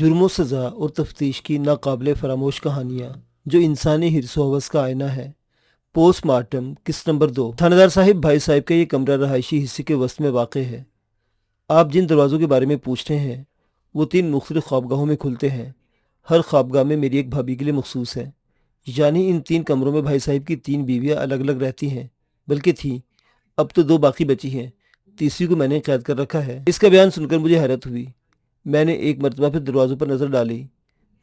جرم و سزا اور تفتیش کی ناقابل فراموش کہانیاں جو انسانی حرص و حوث کا آئینہ ہے۔ پوسٹ مارٹم قسط نمبر 2۔ تھانہ دار صاحب، بھائی صاحب کا یہ کمرہ رہائشی حصے کے وسط میں واقع ہے۔ آپ جن دروازوں کے بارے میں پوچھ رہے ہیں وہ 3 مختلف خوابگاہوں میں کھلتے ہیں۔ ہر خوابگاہ میں میری ایک بھابھی کے لیے مخصوص ہے، یعنی ان 3 کمروں میں بھائی صاحب کی 3 بیویاں الگ الگ رہتی ہیں، بلکہ تھیں، اب تو 2 باقی بچی ہیں، تیسری کو میں نے قید کر رکھا ہے۔ اس کا بیان سن کر مجھے حیرت ہوئی۔ میں نے ایک مرتبہ پھر دروازوں پر نظر ڈالی۔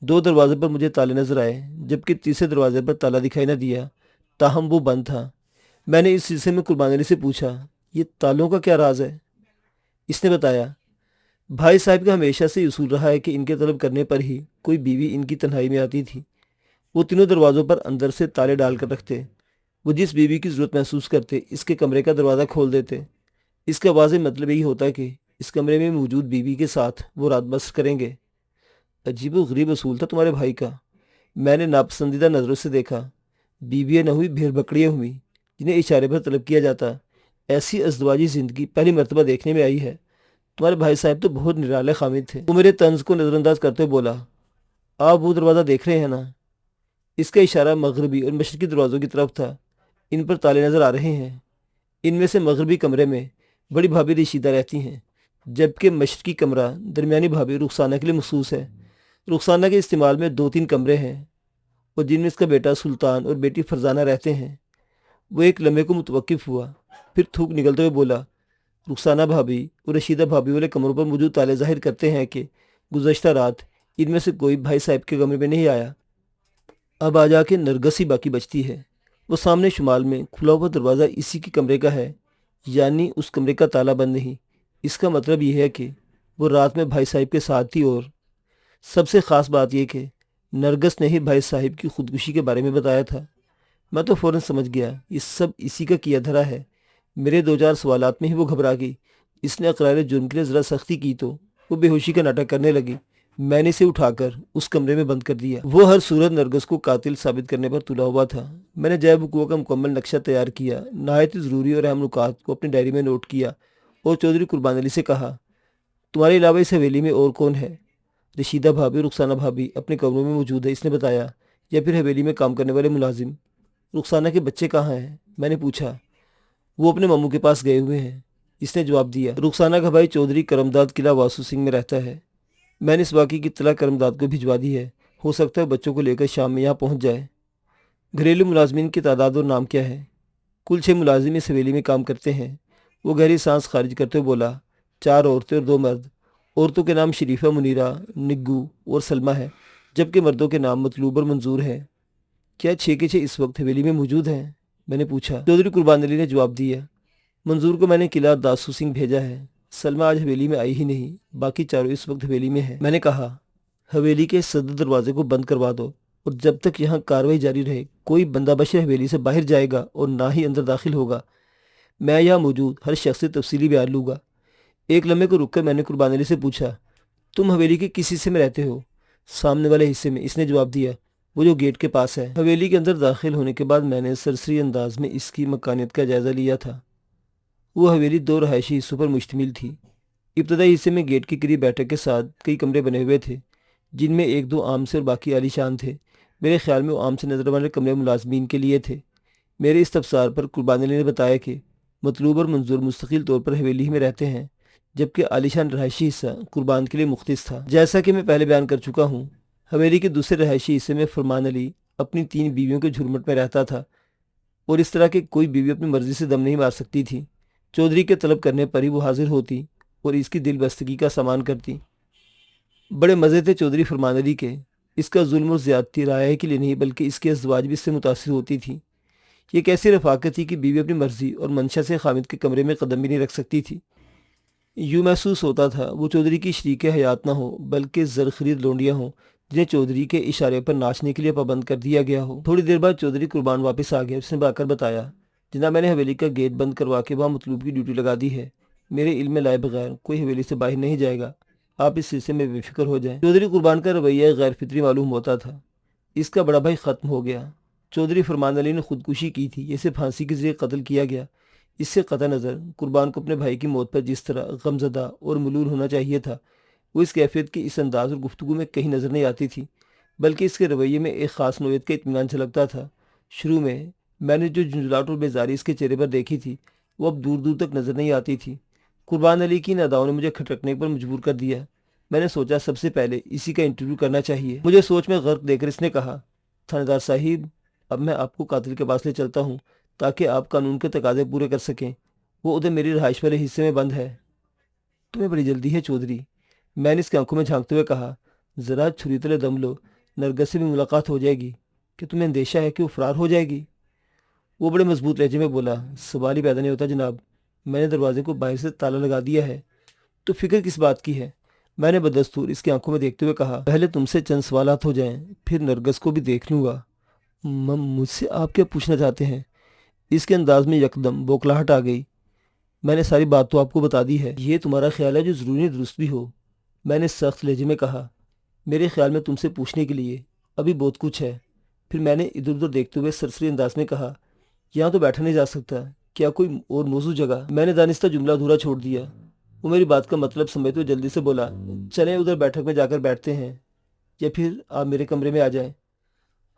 2 دروازوں پر مجھے تالے نظر آئے، جبکہ تیسرے دروازے پر تالا دکھائی نہ دیا، تاہم وہ بند تھا۔ میں نے اس سلسلے میں قربان علی سے پوچھا، یہ تالوں کا کیا راز ہے؟ اس نے بتایا، بھائی صاحب کا ہمیشہ سے اصول رہا ہے کہ ان کے طلب کرنے پر ہی کوئی بیوی ان کی تنہائی میں آتی تھی۔ وہ تینوں دروازوں پر اندر سے تالے ڈال کر رکھتے۔ وہ جس بیوی کی ضرورت محسوس کرتے اس کے کمرے کا دروازہ کھول دیتے۔ اس کا واضح مطلب یہی ہوتا کہ اس کمرے میں موجود بیوی کے ساتھ وہ رات بسر کریں گے۔ عجیب و غریب اصول تھا تمہارے بھائی کا۔ میں نے ناپسندیدہ نظروں سے دیکھا۔ بیویاں نہ ہوئی، بھیڑ بکریاں ہوئی جنہیں اشارے پر طلب کیا جاتا۔ ایسی ازدواجی زندگی پہلی مرتبہ دیکھنے میں آئی ہے۔ تمہارے بھائی صاحب تو بہت نرالے خامد تھے۔ وہ میرے طنز کو نظر انداز کرتے ہوئے بولا، آپ وہ دروازہ دیکھ رہے ہیں نا؟ اس کا اشارہ مغربی اور مشرقی دروازوں کی طرف تھا۔ ان پر تالے نظر آ رہے ہیں۔ ان میں سے مغربی کمرے میں بڑی بھابھی رشیدہ رہتی ہیں، جبکہ مشرقی کمرہ درمیانی بھابھی رخسانہ کے لیے مخصوص ہے۔ رخسانہ کے استعمال میں 2-3 کمرے ہیں اور جن میں اس کا بیٹا سلطان اور بیٹی فرزانہ رہتے ہیں۔ وہ ایک لمحے کو متوقف ہوا، پھر تھوک نکلتے ہوئے بولا، رخسانہ بھابھی اور رشیدہ بھابھی والے کمروں پر موجود تالے ظاہر کرتے ہیں کہ گزشتہ رات ان میں سے کوئی بھائی صاحب کے کمرے میں نہیں آیا۔ اب آ جا کے نرگس ہی باقی بچتی ہے۔ وہ سامنے شمال میں کھلا ہوا دروازہ اسی کے کمرے کا ہے، یعنی اس کمرے کا تالا بند نہیں۔ اس کا مطلب یہ ہے کہ وہ رات میں بھائی صاحب کے ساتھ تھی، اور سب سے خاص بات یہ کہ نرگس نے ہی بھائی صاحب کی خودکشی کے بارے میں بتایا تھا۔ میں تو فوراً سمجھ گیا یہ سب اسی کا کیا دھرا ہے۔ میرے 2-4 سوالات میں ہی وہ گھبرا گئی۔ اس نے اقرار جرم کے لیے ذرا سختی کی تو وہ بے ہوشی کا ناٹک کرنے لگی۔ میں نے اسے اٹھا کر اس کمرے میں بند کر دیا۔ وہ ہر صورت نرگس کو قاتل ثابت کرنے پر تلا ہوا تھا۔ میں نے جے وقوع کا مکمل نقشہ تیار کیا، نہایت ضروری اور اہم نکات کو اپنی ڈائری میں نوٹ کیا اور چودھری قربان علی سے کہا، تمہارے علاوہ اس حویلی میں اور کون ہے؟ رشیدہ بھابھی اور رخسانہ بھابھی اپنے کمروں میں موجود ہے، اس نے بتایا، یا پھر حویلی میں کام کرنے والے ملازم؟ رخسانہ کے بچے کہاں ہیں؟ میں نے پوچھا۔ وہ اپنے ماموں کے پاس گئے ہوئے ہیں، اس نے جواب دیا۔ رخسانہ کا بھائی چودھری کرمداد قلعہ واسو سنگھ میں رہتا ہے۔ میں نے اس واقعے کی اطلاع کرمداد کو بھجوا دی ہے، ہو سکتا ہے بچوں کو لے کر شام میں یہاں پہنچ جائے۔ گھریلو ملازمین کی تعداد اور نام کیا ہے؟ کل 6 ملازم اس حویلی میں کام کرتے ہیں۔ وہ گہری سانس خارج کرتے ہوئے بولا، 4 عورتیں اور 2 مرد۔ عورتوں کے نام شریفہ، منیرہ، نگو اور سلمہ ہے، جبکہ مردوں کے نام مطلوب اور منظور ہے۔ کیا 6 کے 6 اس وقت حویلی میں موجود ہیں؟ میں نے پوچھا۔ چودھری قربان علی نے جواب دیا، منظور کو میں نے قلعہ داسو سنگھ بھیجا ہے، سلمہ آج حویلی میں آئی ہی نہیں، باقی چاروں اس وقت حویلی میں ہیں۔ میں نے کہا، حویلی کے صدر دروازے کو بند کروا دو، اور جب تک یہاں کارروائی جاری رہے کوئی بندہ بشر حویلی سے باہر جائے گا اور نہ ہی اندر داخل ہوگا۔ میں یہاں موجود ہر شخص سے تفصیلی بیان لوں گا۔ ایک لمحے کو رک کر میں نے قربان علی سے پوچھا، تم حویلی کے کس حصے میں رہتے ہو؟ سامنے والے حصے میں، اس نے جواب دیا، وہ جو گیٹ کے پاس ہے۔ حویلی کے اندر داخل ہونے کے بعد میں نے سرسری انداز میں اس کی مکانیت کا جائزہ لیا تھا۔ وہ حویلی 2 رہائشی حصوں پر مشتمل تھی۔ ابتدائی حصے میں گیٹ کے قریب بیٹھک کے ساتھ کئی کمرے بنے ہوئے تھے، جن میں 1-2 عام سے اور باقی عالی شان تھے۔ میرے خیال میں وہ عام سے نظر والے کمرے ملازمین کے لیے تھے۔ میرے استفسار پر قربان علی نے بتایا کہ مطلوب اور منظور مستقل طور پر حویلی میں رہتے ہیں، جبکہ عالی شان رہائشی حصہ قربان کے لیے مختص تھا۔ جیسا کہ میں پہلے بیان کر چکا ہوں، حویلی کے دوسرے رہائشی حصے میں فرمان علی اپنی 3 بیویوں کے جھرمٹ میں رہتا تھا، اور اس طرح کہ کوئی بیوی اپنی مرضی سے دم نہیں مار سکتی تھی۔ چودھری کے طلب کرنے پر ہی وہ حاضر ہوتی اور اس کی دل بستگی کا سامان کرتی۔ بڑے مزے تھے چودھری فرمان علی کے۔ اس کا ظلم اور زیادتی رعایا کے لیے نہیں بلکہ اس کی ازدواج بھی اس سے متاثر ہوتی تھی۔ یہ کیسی رفاقت تھی کہ بیوی اپنی مرضی اور منشا سے خامد کے کمرے میں قدم بھی نہیں رکھ سکتی تھی۔ یوں محسوس ہوتا تھا وہ چودھری کی شریک حیات نہ ہو بلکہ زرخرید لونڈیاں ہوں، جنہیں چودھری کے اشارے پر ناچنے کے لیے پابند کر دیا گیا ہو۔ تھوڑی دیر بعد چودھری قربان واپس آ گیا۔ اس نے آ کر بتایا، جناب میں نے حویلی کا گیٹ بند کروا کے وہاں مطلوب کی ڈیوٹی لگا دی ہے۔ میرے علم میں لائے بغیر کوئی حویلی سے باہر نہیں جائے گا، آپ اس سلسلے میں بے فکر ہو جائیں۔ چودھری قربان کا رویہ غیر فطری معلوم ہوتا تھا۔ اس کا بڑا بھائی ختم ہو گیا۔ چودھری فرمان علی نے خودکشی کی تھی، اسے پھانسی کے ذریعے قتل کیا گیا۔ اس سے قطع نظر قربان کو اپنے بھائی کی موت پر جس طرح غمزدہ اور ملول ہونا چاہیے تھا، وہ اس کیفیت کے اس انداز اور گفتگو میں کہیں نظر نہیں آتی تھی، بلکہ اس کے رویے میں ایک خاص نوعیت کا اطمینان جھلکتا تھا۔ شروع میں نے جو جھنجھلاہٹ اور بیزاری اس کے چہرے پر دیکھی تھی وہ اب دور دور تک نظر نہیں آتی تھی۔ قربان علی کی ان اداؤں نے مجھے کھٹکنے پر مجبور کر دیا۔ میں نے سوچا سب سے پہلے اسی کا انٹرویو کرنا چاہیے۔ مجھے سوچ میں غرق دیکھ کر اس نے کہا، تھانے دار صاحب، اب میں آپ کو قاتل کے پاس لے چلتا ہوں تاکہ آپ قانون کے تقاضے پورے کر سکیں۔ وہ ادھر میری رہائش والے حصے میں بند ہے۔ تمہیں بڑی جلدی ہے چودھری، میں نے اس کی آنکھوں میں جھانکتے ہوئے کہا۔ ذرا چھری تلے دم لو، نرگس سے بھی ملاقات ہو جائے گی۔ کہ تمہیں اندیشہ ہے کہ وہ فرار ہو جائے گی؟ وہ بڑے مضبوط لہجے میں بولا، سوال ہی پیدا نہیں ہوتا جناب، میں نے دروازے کو باہر سے تالا لگا دیا ہے۔ تو فکر کس بات کی ہے؟ میں نے بدستور اس کی آنکھوں میں دیکھتے ہوئے کہا، پہلے تم سے چند سوالات ہو جائیں، پھر نرگس کو بھی دیکھ لوں گا۔ مجھ سے آپ کیا پوچھنا چاہتے ہیں؟ اس کے انداز میں یکدم بوکھلاہٹ آ گئی۔ میں نے ساری بات تو آپ کو بتا دی ہے، یہ تمہارا خیال ہے جو ضروری درست بھی ہو، میں نے سخت لہجے میں کہا۔ میرے خیال میں تم سے پوچھنے کے لیے ابھی بہت کچھ ہے۔ پھر میں نے ادھر ادھر دیکھتے ہوئے سرسری انداز میں کہا، یہاں تو بیٹھا نہیں جا سکتا، کیا کوئی اور موزوں جگہ؟ میں نے دانستہ جملہ ادھورا چھوڑ دیا۔ وہ میری بات کا مطلب سمجھتے ہوئے جلدی سے بولا، چلیں ادھر بیٹھک میں جا کر بیٹھتے ہیں، یا پھر آپ میرے کمرے میں آ جائیں۔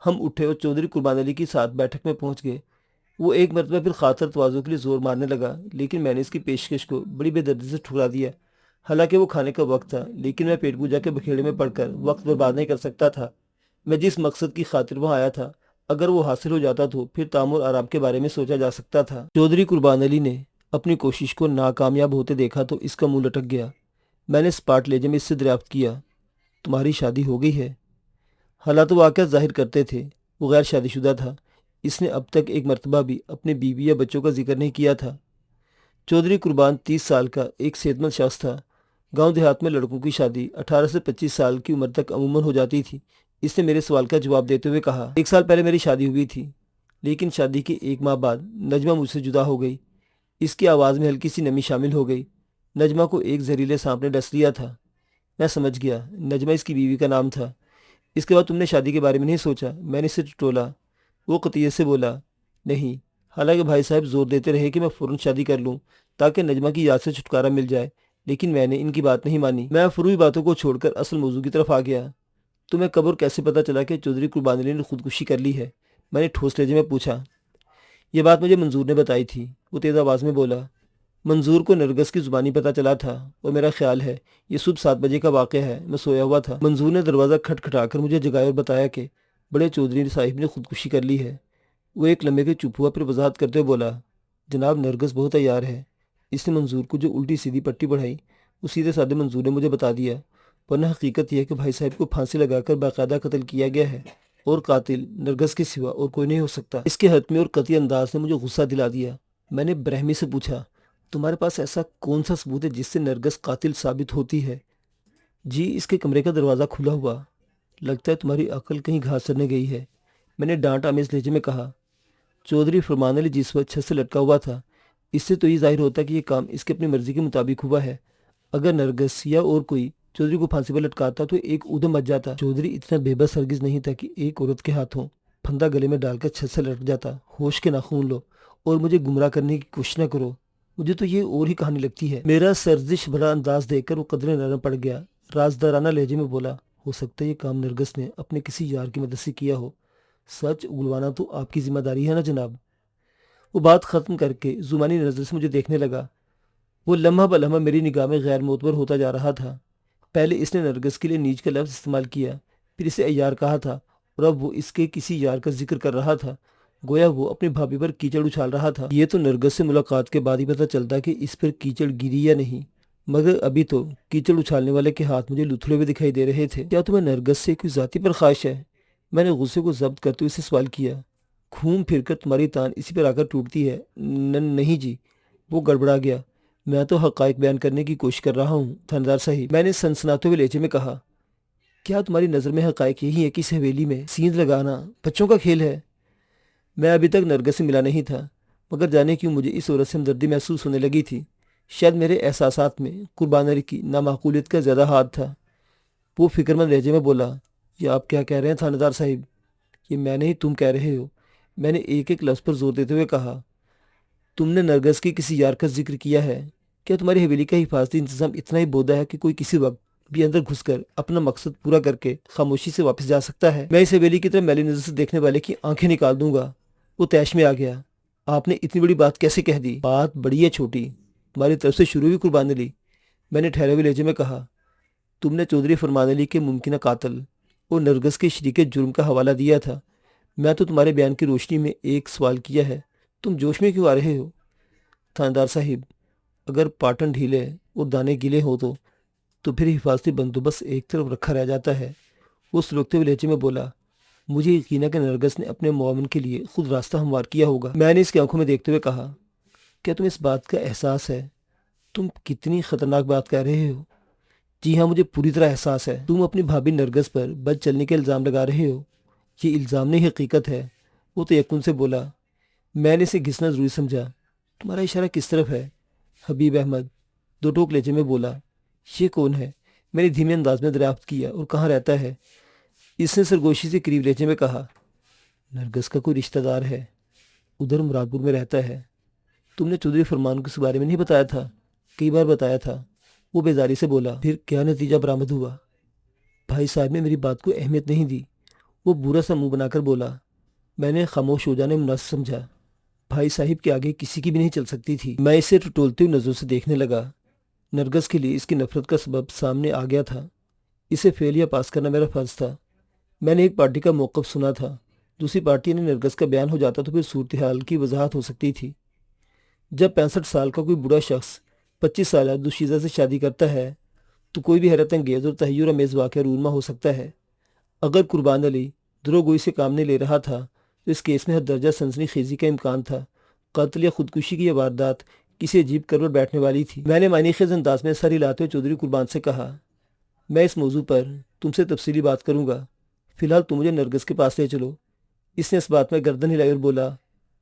ہم اٹھے اور چودھری قربان علی کے ساتھ بیٹھک میں پہنچ گئے۔ وہ ایک مرتبہ پھر خاطر تواضع کے لیے زور مارنے لگا، لیکن میں نے اس کی پیشکش کو بڑی بے دردی سے ٹھکرا دیا۔ حالانکہ وہ کھانے کا وقت تھا، لیکن میں پیٹ پوجا کے بکھیڑے میں پڑ کر وقت برباد نہیں کر سکتا تھا۔ میں جس مقصد کی خاطر وہاں آیا تھا، اگر وہ حاصل ہو جاتا تو پھر تعام اور آرام کے بارے میں سوچا جا سکتا تھا۔ چودھری قربان علی نے اپنی کوشش کو ناکامیاب ہوتے دیکھا تو اس کا منہ لٹک گیا۔ میں نے سپاٹ لہجے میں اس سے دریافت کیا، تمہاری شادی ہو گئی ہے؟ حالات واقعات ظاہر کرتے تھے وہ غیر شادی شدہ تھا۔ اس نے اب تک ایک مرتبہ بھی اپنے بیوی یا بچوں کا ذکر نہیں کیا تھا۔ چودھری قربان 30 سال کا ایک صحت مند شخص تھا۔ گاؤں دیہات میں لڑکوں کی شادی 18 سے 25 سال کی عمر تک عموماً ہو جاتی تھی۔ اس نے میرے سوال کا جواب دیتے ہوئے کہا، 1 سال پہلے میری شادی ہوئی تھی، لیکن شادی کے 1 ماہ بعد نجمہ مجھ سے جدا ہو گئی۔ اس کی آواز میں ہلکی سی نمی شامل ہو گئی۔ نجمہ کو ایک زہریلے سانپ نے ڈس لیا تھا۔ میں سمجھ گیا، نجمہ اس کی بیوی کا نام تھا۔ اس کے بعد تم نے شادی کے بارے میں نہیں سوچا؟ میں نے اسے ٹٹولا۔ وہ قطعیت سے بولا، نہیں، حالانکہ بھائی صاحب زور دیتے رہے کہ میں فوراً شادی کر لوں تاکہ نجمہ کی یاد سے چھٹکارا مل جائے، لیکن میں نے ان کی بات نہیں مانی۔ میں فروئی باتوں کو چھوڑ کر اصل موضوع کی طرف آ گیا۔ تمہیں کب اور کیسے پتا چلا کہ چودھری قربان علی نے خودکشی کر لی ہے؟ میں نے ٹھوس لہجے میں پوچھا۔ یہ بات مجھے منظور نے بتائی تھی، وہ تیز آواز میں بولا۔ منظور کو نرگس کی زبانی پتہ چلا تھا، اور میرا خیال ہے یہ صبح 7 بجے کا واقعہ ہے، میں سویا ہوا تھا۔ منظور نے دروازہ کھٹکھٹا کر مجھے جگایا اور بتایا کہ بڑے چودھری صاحب نے خودکشی کر لی ہے۔ وہ ایک لمحے کے چپ ہوا، پھر وضاحت کرتے ہوئے بولا، جناب نرگس بہت عیار ہے۔ اس نے منظور کو جو الٹی سیدھی پٹی پڑھائی وہ سیدھے سادے منظور نے مجھے بتا دیا، ورنہ حقیقت یہ ہے کہ بھائی صاحب کو پھانسی لگا کر باقاعدہ قتل کیا گیا ہے، اور قاتل نرگس کے سوا اور کوئی نہیں ہو سکتا۔ اس کے حتمی اور قطعی انداز نے مجھے غصہ دلا دیا۔ میں نے برہمی سے پوچھا، تمہارے پاس ایسا کون سا ثبوت ہے جس سے نرگس قاتل ثابت ہوتی ہے؟ جی، اس کے کمرے کا دروازہ کھلا ہوا، لگتا ہے تمہاری عقل کہیں گھاس چرنے گئی ہے، میں نے ڈانٹ آمیز لہجے میں کہا۔ چودھری فرمان علی جس وقت چھت سے لٹکا ہوا تھا، اس سے تو یہ ظاہر ہوتا کہ یہ کام اس کی اپنی مرضی کے مطابق ہوا ہے۔ اگر نرگس یا اور کوئی چودھری کو پھانسی پر لٹکاتا تو ایک ادھم مچ جاتا۔ چودھری اتنا بے بس ہرگز نہیں تھا کہ ایک عورت کے ہاتھوں پھندا گلے میں ڈال کر چھت سے لٹک جاتا۔ ہوش کے ناخون لو اور مجھے گمراہ کرنے کی کوشش نہ کرو، مجھے تو یہ اور ہی کہانی لگتی ہے۔ میرا سرزش بھرا انداز دیکھ کر وہ قدرے نرم پڑ گیا۔ رازدارانہ لہجے میں بولا، ہو سکتا ہے یہ کام نرگس نے اپنے کسی یار کی مدد سے کیا ہو، سچ اگلوانا تو آپ کی ذمہ داری ہے نا جناب۔ وہ بات ختم کر کے زمانی نظر سے مجھے دیکھنے لگا۔ وہ لمحہ بلمحہ میری نگاہ میں غیر معتبر ہوتا جا رہا تھا۔ پہلے اس نے نرگس کے لیے نیچ کا لفظ استعمال کیا، پھر اسے عیار کہا تھا، اور اب وہ اس کے کسی یار کا ذکر کر رہا تھا، گویا وہ اپنی بھابھی پر کیچڑ اچھال رہا تھا۔ یہ تو نرگس سے ملاقات کے بعد ہی پتہ چلتا کہ اس پر کیچڑ گری یا نہیں، مگر ابھی تو کیچڑ اچھالنے والے کے ہاتھ مجھے لتھڑے ہوئے دکھائی دے رہے تھے۔ کیا تمہیں نرگس سے کوئی ذاتی پرخاش ہے؟ میں نے غصے کو ضبط کرتے ہوئے اسے سوال کیا۔ گھوم پھر کر تمہاری تان اسی پر آ کر ٹوٹتی ہے۔ نہیں جی، وہ گڑبڑا گیا، میں تو حقائق بیان کرنے کی کوشش کر رہا ہوں تھاندار صاحب، میں نے سنسناتے ہوئے لہجے میں کہا۔ کیا تمہاری نظر میں حقائق یہی ہے کہ اس حویلی میں سیند لگانا بچوں کا کھیل ہے؟ میں ابھی تک نرگس سے ملا نہیں تھا، مگر جانے کیوں مجھے اس عورت سے ہمدردی محسوس ہونے لگی تھی۔ شاید میرے احساسات میں قربان علی کی نامعقولیت کا زیادہ ہاتھ تھا۔ وہ فکر مند لہجے میں بولا، یہ آپ کیا کہہ رہے ہیں تھانے دار صاحب؟ یہ میں نہیں، تم کہہ رہے ہو، میں نے ایک ایک لفظ پر زور دیتے ہوئے کہا۔ تم نے نرگس کے کسی یار کا ذکر کیا ہے؟ کیا تمہاری حویلی کا حفاظتی انتظام اتنا ہی بودا ہے کہ کوئی کسی وقت بھی اندر گھس کر اپنا مقصد پورا کر کے خاموشی سے واپس جا سکتا ہے۔ میں اسے ویلی کی طرح میلی نظر سے دیکھنے والے کی آنکھیں نکال دوں گا۔ وہ تیش میں آ گیا۔ آپ نے اتنی بڑی بات کیسے کہہ دی؟ بات بڑی ہے چھوٹی، تمہاری طرف سے شروع ہوئی قربان علی، میں نے ٹھہرے ہوئے لہجے میں کہا۔ تم نے چودھری فرمان علی کے ممکنہ قاتل اور نرگس کے شریک جرم کا حوالہ دیا تھا۔ میں تو تمہارے بیان کی روشنی میں ایک سوال کیا ہے، تم جوش میں کیوں آ رہے ہو؟ تھاندار صاحب، اگر پاٹن ڈھیلے اور دانے گیلے ہو تو پھر حفاظتی بندوبست ایک طرف رکھا رہ جاتا ہے۔ وہ سلگتے ہوئے لہجے میں بولا۔ مجھے یقین ہے کہ نرگس نے اپنے معاون کے لیے خود راستہ ہموار کیا ہوگا۔ میں نے اس کی آنکھوں میں دیکھتے ہوئے کہا، کیا تمہیں اس بات کا احساس ہے تم کتنی خطرناک بات کہہ رہے ہو؟ جی ہاں، مجھے پوری طرح احساس ہے۔ تم اپنی بھابھی نرگس پر بد چلنے کے الزام لگا رہے ہو۔ یہ الزام نہیں، حقیقت ہے۔ وہ تو یقین سے بولا۔ میں نے اسے گھسنا ضروری سمجھا۔ تمہارا اشارہ کس طرف ہے؟ حبیب احمد دو ٹوک لہجے میں بولا۔ یہ کون ہے؟ میں نے دھیمے انداز میں دریافت کیا۔ اور کہاں رہتا ہے؟ اس نے سرگوشی سے قریب لہجے میں کہا۔ نرگس کا کوئی رشتہ دار ہے، ادھر مراد پور میں رہتا ہے۔ تم نے چودھری فرمان کو اس بارے میں نہیں بتایا تھا؟ کئی بار بتایا تھا، وہ بیزاری سے بولا۔ پھر کیا نتیجہ برآمد ہوا؟ بھائی صاحب نے میری بات کو اہمیت نہیں دی۔ وہ برا سا منہ بنا کر بولا۔ میں نے خاموش ہو جانے مناسب سمجھا۔ بھائی صاحب کے آگے کسی کی بھی نہیں چل سکتی تھی۔ میں اسے ٹٹولتے ہوئے نظروں سے دیکھنے لگا۔ نرگس کے لیے اس کی نفرت کا سبب سامنے آ گیا تھا۔ اسے فیل یا پاس کرنا میرا فرض تھا۔ میں نے ایک پارٹی کا موقف سنا تھا، دوسری پارٹی نے نرگس کا بیان ہو جاتا تو پھر صورتحال کی وضاحت ہو سکتی تھی۔ جب 65 سال کا کوئی بوڑھا شخص 25 سالہ دوشیزہ سے شادی کرتا ہے تو کوئی بھی حیرت انگیز اور تحیر آمیز واقعہ رونما ہو سکتا ہے۔ اگر قربان علی دروغ گوئی سے کام نہیں لے رہا تھا تو اس کیس میں حد درجہ سنسنی خیزی کا امکان تھا۔ قتل یا خودکشی کی یہ واردات کسی عجیب کر پر بیٹھنے والی تھی۔ میں نے معنی خیز انداز میں سر ہلاتے ہوئے چودھری قربان سے کہا، میں اس موضوع پر تم سے تفصیلی بات کروں گا، فی الحال تم مجھے نرگس کے پاس لے چلو۔ اس نے اس بات میں گردن ہلائی اور بولا،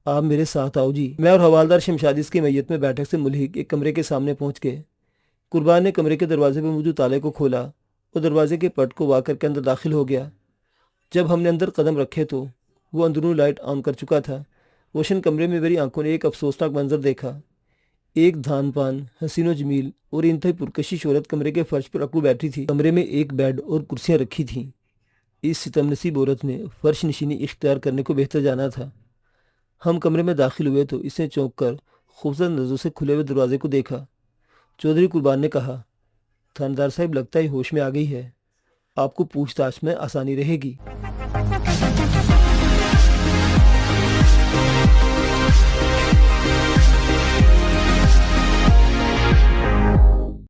آپ میرے ساتھ آؤ جی۔ میں اور حوالدار شمشادی اس کی میت میں بیٹھک سے ملحق ایک کمرے کے سامنے پہنچ گئے۔ قربان نے کمرے کے دروازے پہ موجود تالے کو کھولا اور دروازے کے پٹ کو وا کر کے اندر داخل ہو گیا۔ جب ہم نے اندر قدم رکھے تو وہ اندرونی لائٹ آن کر چکا تھا۔ روشن کمرے میں میری آنکھوں نے ایک افسوسناک منظر دیکھا۔ ایک دھان پان حسین و جمیل اور انتہائی پرکشش عورت کمرے کے فرش پر اکڑو بیٹھی تھی۔ کمرے میں ایک بیڈ اور کرسیاں رکھی تھیں۔ اس ستم نصیب عورت نے فرش نشینی اختیار کرنے کو بہتر جانا تھا۔ ہم کمرے میں داخل ہوئے تو اس نے چونک کر خوفزدہ نظروں سے کھلے ہوئے دروازے کو دیکھا۔ چودھری قربان نے کہا، تھاندار صاحب لگتا ہے ہوش میں آ گئی ہے، آپ کو پوچھ تاچھ میں آسانی رہے گی۔